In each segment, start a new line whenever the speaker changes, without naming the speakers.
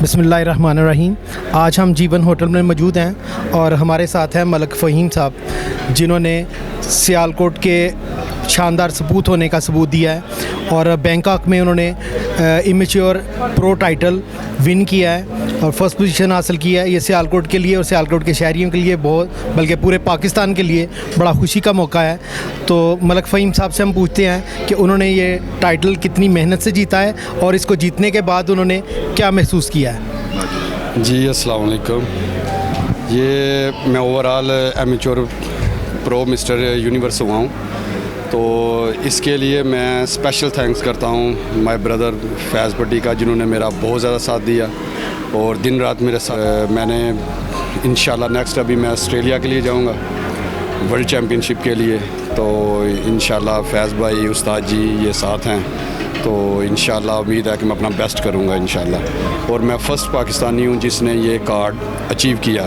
बिस्मिल्लाहिर्रहमानिर्रहीम। आज हम जीवन होटल में मौजूद हैं और हमारे साथ हैं मलक फ़हीम साहब, जिन्होंने सियालकोट के शानदार सपूत होने का सबूत दिया है और बैंकॉक में उन्होंने इमेच्योर प्रो टाइटल विन किया है और फर्स्ट पोजीशन हासिल किया है। ये सियालकोट के लिए और सियालकोट के शहरियों के लिए बहुत, बल्कि पूरे पाकिस्तान के लिए बड़ा खुशी का मौका है। तो मलक फ़हीम साहब से हम पूछते हैं कि उन्होंने ये टाइटल कितनी मेहनत से जीता है और इसको जीतने के बाद उन्होंने क्या महसूस किया है।
जी अस्सलाम वालेकुम। ये मैं overall amateur pro mister universe हुआ हूँ, तो इसके लिए मैं स्पेशल थैंक्स करता हूँ माय ब्रदर फैज़ भट्टी का, जिन्होंने मेरा बहुत ज़्यादा साथ दिया और दिन रात मेरे साथ। मैंने इंशाल्लाह नेक्स्ट अभी मैं ऑस्ट्रेलिया के लिए जाऊँगा वर्ल्ड चैम्पियनशिप के लिए, तो इंशाल्लाह फैज़ भाई उस्ताद जी ये साथ हैं, तो इंशाल्लाह उम्मीद है कि मैं अपना बेस्ट करूँगा इंशाल्लाह। और मैं फ़र्स्ट पाकिस्तानी हूँ जिसने ये कार्ड अचीव किया।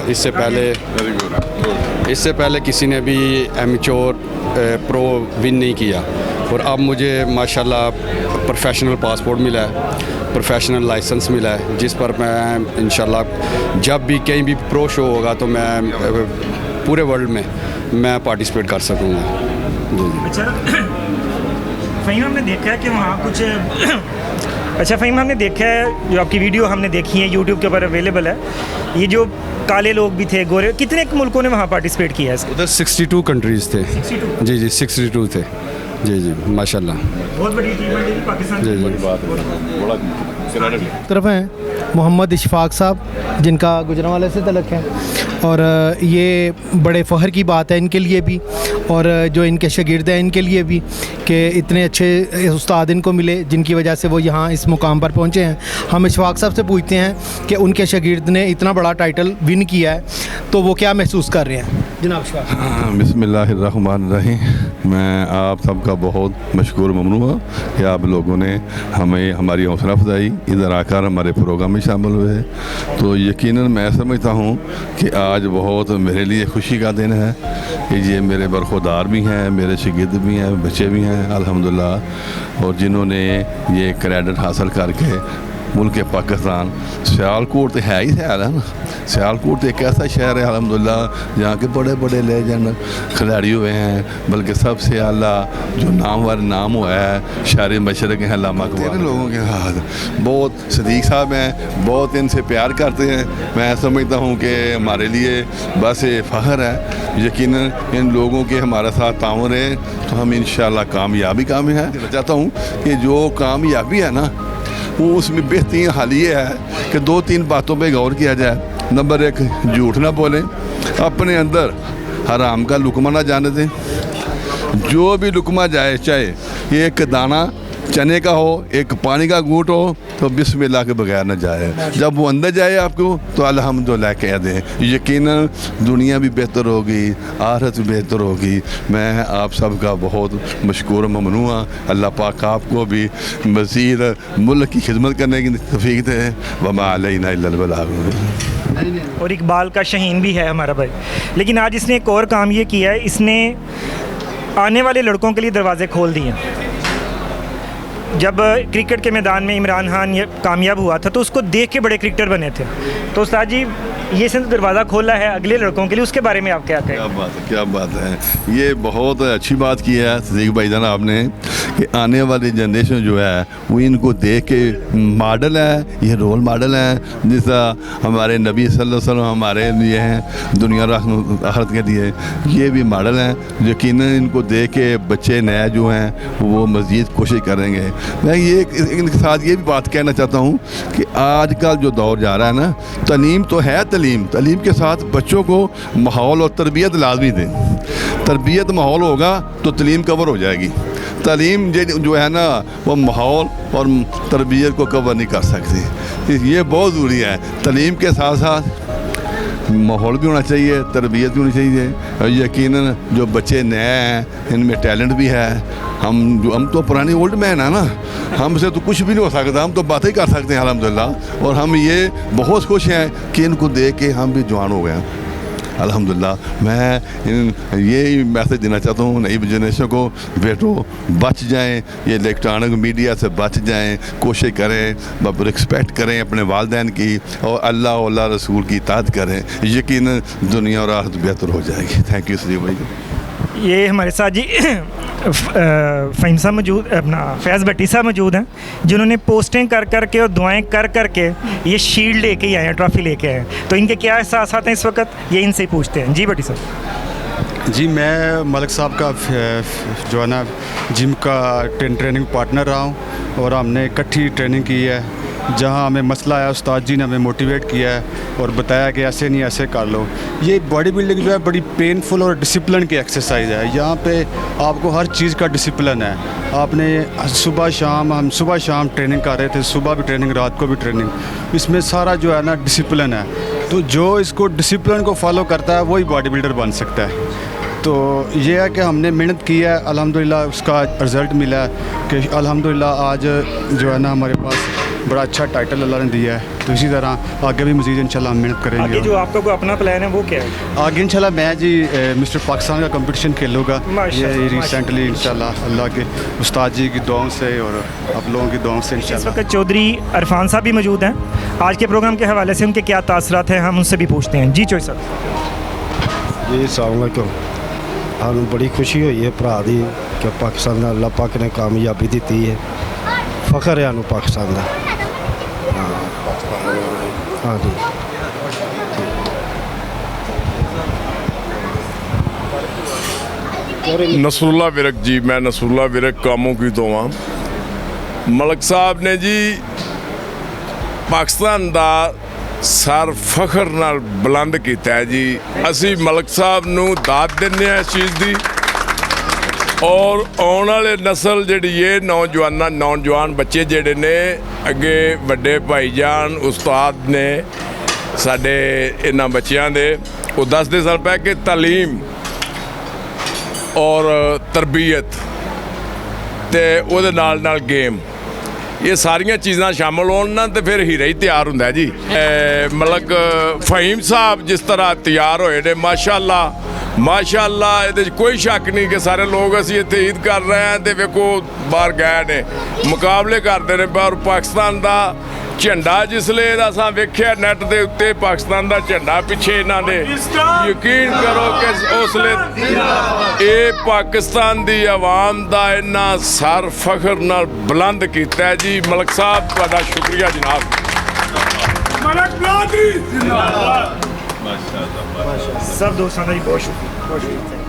इससे पहले किसी ने भी एमेच्योर प्रो विन नहीं किया और अब मुझे माशाल्लाह प्रोफेशनल पासपोर्ट मिला है, प्रोफेशनल लाइसेंस मिला है, जिस पर मैं इंशाल्लाह जब भी कहीं भी प्रो शो होगा तो मैं पूरे वर्ल्ड में मैं पार्टिसिपेट कर सकूँगा।
अच्छा फ़हीम, हमने देखा है कि वहाँ कुछ अच्छा फ़हीम, हमने देखा है जो आपकी वीडियो हमने देखी है यूट्यूब के ऊपर अवेलेबल है, ये जो काले लोग भी थे, गोरे, कितने मुल्कों ने वहाँ पार्टिसिपेट किया है?
उधर 62 कंट्रीज़ थे। 62? जी 62 थे। जी माशाल्लाह,
बहुत बड़ी टीम है पाकिस्तान।
जी
तरफ हैं मोहम्मद इशफाक साहब, जिनका गुजरांवाले से तलक है और ये बड़े फ़ख्र की बात है इनके लिए भी और जो इनके शागिर्द हैं इनके लिए भी कि इतने अच्छे उस्ताद इनको मिले, जिनकी वजह से वो यहाँ इस मुकाम पर पहुँचे हैं। हम इशफाक साहब से पूछते हैं कि उनके शागिर्द ने इतना बड़ा टाइटल विन किया है तो वो क्या महसूस कर रहे हैं। जनाब इशफाक।
बिस्मिल्लाहिर्रहमानिर्रहीम। मैं आप सबका बहुत मशकूर ममनू हूँ कि आप लोगों ने हमें हमारी हौसला अफजाई इधर आकर हमारे प्रोग्राम में शामिल हुए। तो यकीनन मैं समझता हूँ कि आज बहुत मेरे लिए खुशी का दिन है कि ये मेरे बरखुरदार भी हैं, मेरे शागिर्द भी हैं, बच्चे भी हैं अल्हम्दुलिल्लाह, और जिन्होंने ये क्रेडिट हासिल करके मुल्क पाकिस्तान, सियालकोट तो है ही है ना, सियालकोट एक ऐसा शहर है अल्हम्दुलिल्लाह जहाँ के बड़े बड़े लेजेंड खिलाड़ी हुए हैं, बल्कि सबसे आला जो नामवर नाम हुआ है शहर मशरक़ हैं अल्लामा इकबाल। लोगों के साथ बहुत सदीक साहब हैं, बहुत इनसे प्यार करते हैं। मैं समझता हूँ कि हमारे लिए बस फ़ख्र है, यकीनन इन लोगों के हमारे साथ ताउन है तो हम इंशाअल्लाह कामयाबी हैं। चाहता हूँ कि जो कामयाबी है ना वो उसमें बेहतरीन हाल ये है कि 2-3 बातों पे गौर किया जाए। नंबर 1, झूठ ना बोलें, अपने अंदर हराम का लुकमा ना जाने दें। जो भी लुकमा जाए, चाहे एक दाना चने का हो, एक पानी का घूंट हो, तो बिस्मिल्लाह के बगैर न जाए। जब वो अंदर जाए आपको तो अल्हम्दुलिल्लाह कह दें, यकीनन दुनिया भी बेहतर होगी, आखिरत भी बेहतर होगी। मैं आप सब का बहुत मशकूर ममनू हूँ। अल्लाह पाक आपको भी मज़ीद मुल्क की खिदमत करने की तौफीक दे। वमा अलैना इल्लल बलाग।
और इकबाल का शहीन भी है हमारा भाई, लेकिन आज इसने एक और काम ये किया है, इसने आने वाले लड़कों के लिए दरवाज़े खोल दिए। जब क्रिकेट के मैदान में इमरान खान ये कामयाब हुआ था तो उसको देख के बड़े क्रिकेटर बने थे, तो उस्ताद जी ये सिर्फ दरवाज़ा खोला है अगले लड़कों के लिए, उसके बारे में आप क्या कहें?
क्या बात है, ये बहुत अच्छी बात की है सदीक भाईजान आपने कि आने वाली जनरेशन जो है वो इनको देख के मॉडल है, ये रोल मॉडल है। जैसा हमारे नबी सल्लल्लाहु अलैहि वसल्लम हमारे लिए हैं, दुनिया आखिरत के लिए ये भी मॉडल हैं। यकीनन इनको देख के बच्चे नए जो हैं वो मज़ीद कोशिश करेंगे। मैं ये इनके साथ ये भी बात कहना चाहता हूँ कि आजकल जो दौर जा रहा है ना, तलीम तो है, तलीम के साथ बच्चों को माहौल और तरबियत लाजमी दें। तरबियत माहौल होगा तो तलीम कवर हो जाएगी। तलीम जो है ना वो माहौल और तरबियत को कवर नहीं कर सकती, ये बहुत ज़रूरी है। तलीम के साथ साथ माहौल भी होना चाहिए, तरबियत भी होनी चाहिए। और यकीनन जो बच्चे नए हैं इनमें टैलेंट भी है। हम तो पुरानी ओल्ड मैन है ना, हमसे तो कुछ भी नहीं हो सकता, हम तो बातें ही कर सकते हैं अल्हम्दुलिल्लाह। और हम ये बहुत खुश हैं कि इनको देख के हम भी जवान हो गए हैं। अल्हम्दुलिल्लाह। मैं ये मैसेज देना चाहता हूँ नई जनरेशन को, बेटो बच जाएं, ये इलेक्ट्रॉनिक मीडिया से बच जाएं, कोशिश करें, रिस्पेक्ट करें अपने वालिदैन की और अल्लाह और अल्लाह रसूल की इताअत करें, यकीनन दुनिया और आखिरत बेहतर हो जाएगी। थैंक यू सलीम भाई।
ये हमारे साथ जी फ़हीम साहब मौजूद, अपना फैज़ भट्टी साहब मौजूद हैं, जिन्होंने पोस्टें कर कर के और दुआएं कर कर के ये शील्ड लेके ही आए हैं, ट्रॉफ़ी लेके आए हैं। तो इनके क्या एहसास आते हैं इस वक्त, ये इनसे ही पूछते हैं। जी भट्टी साहब।
जी, मैं मलिक साहब का जो है ना जिम का ट्रेनिंग पार्टनर रहा हूँ और हमने इकट्ठी ट्रेनिंग की है। जहाँ हमें मसला आया उस्ताद जी ने हमें मोटिवेट किया है और बताया कि ऐसे नहीं ऐसे कर लो। ये बॉडी बिल्डिंग जो है बड़ी पेनफुल और डिसिप्लिन की एक्सरसाइज है। यहाँ पे आपको हर चीज़ का डिसिप्लिन है। आपने सुबह शाम, हम सुबह शाम ट्रेनिंग कर रहे थे, सुबह भी ट्रेनिंग, रात को भी ट्रेनिंग। इसमें सारा जो है ना डिसिप्लिन है। तो जो इसको डिसिप्लिन को फॉलो करता है वही बॉडी बिल्डर बन सकता है। तो ये है कि हमने मेहनत की है, अल्हम्दुलिल्लाह उसका रिज़ल्ट मिला है कि अल्हम्दुलिल्लाह आज जो है ना हमारे पास बड़ा अच्छा टाइटल अल्लाह ने दिया है। तो इसी तरह आगे भी मज़ीद इंशाल्लाह हम मेहनत करेंगे।
आगे जो आपका कोई अपना प्लान है वो क्या है?
आगे इंशाल्लाह मैं जी मिस्टर पाकिस्तान का कंपटीशन खेलूँगा। ये रिसेंटली इंशाल्लाह अल्लाह के उस्ताद जी की दुआओं से और आप लोगों की दुआओं से
इस
इंशाल्लाह।
वक्त चौधरी इरफान साहब भी मौजूद हैं। आज के प्रोग्राम के हवाले से उनके क्या तासरात हैं, हम उनसे भी पूछते हैं। जी चौधरी साहब।
जी अस्सलाम वालेकुम। ਸਾਨੂੰ बड़ी खुशी हुई है भरा दी कि पाकिस्तान ਦਾ अल्लाह पाक ने कामयाबी दी है। फखर है ਸਾਨੂੰ पाकिस्तान ਦਾ। हाँ जी।
नसरुल्ला विरक जी, मैं नसरुल्ला विरक कामों की तो वहाँ मलिक साहब ने जी पाकिस्तान का सर फखर नाल बुलंद किया है जी। असी मलिक साहब नूं दाद दिंदे इस चीज़ की और आने वाले नस्ल जी ये नौजवान बच्चे जेडे ने अगे वड्डे भाईजान उस्ताद ने साडे इन्हां बच्चियां दे वो दसदे सन पै कि तालीम और तरबियत ते उहदे नाल गेम ये सारियां चीज़ां शामिल होण ना तो फिर हीरा ही तैयार हुंदा है जी। मलिक फ़हीम साहब जिस तरह तैयार होए ने माशाअल्लाह माशाअल्लाह, ये कोई शक नहीं कि सारे लोग असी इत्थे ईद कर रहे हैं तो वेखो बाहर गए ने मुकाबले करते हैं। और पाकिस्तान का झंडा जिसले असां वेख्या नैट के उत्ते पाकिस्तान का झंडा पिछे इन्हां ने यकीन करो कि उसले ये पाकिस्तान की आवाम का इन्ना सर फखर नाल बुलंद किया है जी। मलिक साहब तुहाडा शुक्रिया जनाब।
सब दोस्तों का जी बहुत शुक्रिया।